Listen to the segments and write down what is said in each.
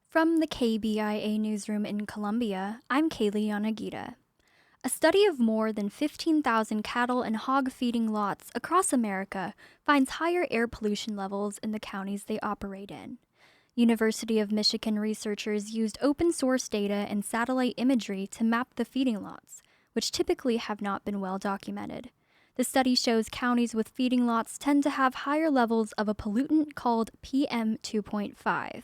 From the KBIA Newsroom in Columbia, I'm Kaylee Yanagita. A study of more than 15,000 cattle and hog feeding lots across America finds higher air pollution levels in the counties they operate in. University of Michigan researchers used open-source data and satellite imagery to map the feeding lots, which typically have not been well documented. The study shows counties with feeding lots tend to have higher levels of a pollutant called PM 2.5.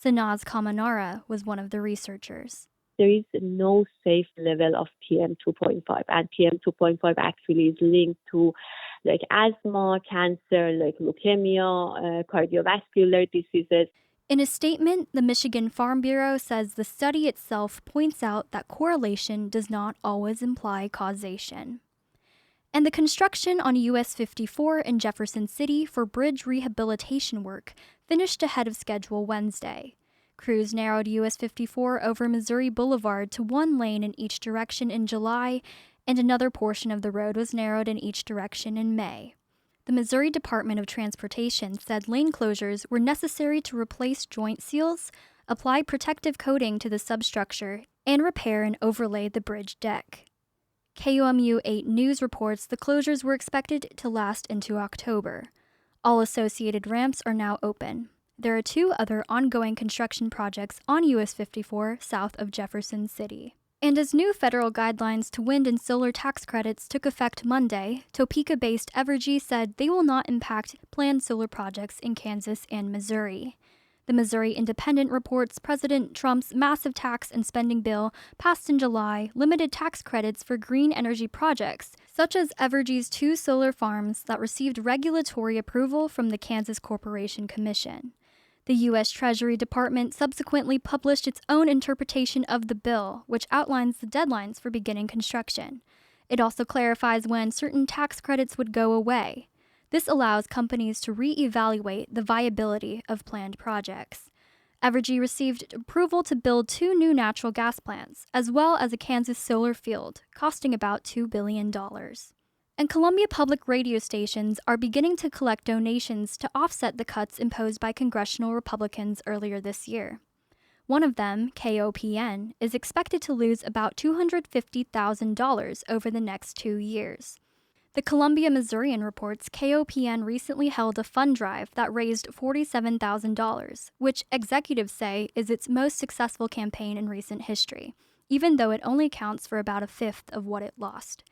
Sanaz Kamanara was one of the researchers. There is no safe level of PM 2.5, and PM 2.5 actually is linked to asthma, cancer, leukemia, cardiovascular diseases. In a statement, the Michigan Farm Bureau says the study itself points out that correlation does not always imply causation. And the construction on US 54 in Jefferson City for bridge rehabilitation work finished ahead of schedule Wednesday. Crews narrowed US 54 over Missouri Boulevard to one lane in each direction in July, and another portion of the road was narrowed in each direction in May. The Missouri Department of Transportation said lane closures were necessary to replace joint seals, apply protective coating to the substructure, and repair and overlay the bridge deck. KOMU 8 News reports the closures were expected to last into October. All associated ramps are now open. There are two other ongoing construction projects on US 54 south of Jefferson City. And as new federal guidelines to wind and solar tax credits took effect Monday, Topeka-based Evergy said they will not impact planned solar projects in Kansas and Missouri. The Missouri Independent reports President Trump's massive tax and spending bill passed in July limited tax credits for green energy projects, such as Evergy's two solar farms that received regulatory approval from the Kansas Corporation Commission. The U.S. Treasury Department subsequently published its own interpretation of the bill, which outlines the deadlines for beginning construction. It also clarifies when certain tax credits would go away. This allows companies to re-evaluate the viability of planned projects. Evergy received approval to build two new natural gas plants, as well as a Kansas solar field, costing about $2 billion. And Columbia Public radio stations are beginning to collect donations to offset the cuts imposed by congressional Republicans earlier this year. One of them, KOPN, is expected to lose about $250,000 over the next 2 years. The Columbia Missourian reports KOPN recently held a fund drive that raised $47,000, which executives say is its most successful campaign in recent history, even though it only accounts for about a fifth of what it lost.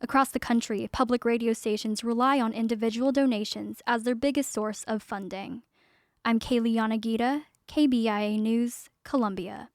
Across the country, public radio stations rely on individual donations as their biggest source of funding. I'm Kaylee Yanagita, KBIA News, Columbia.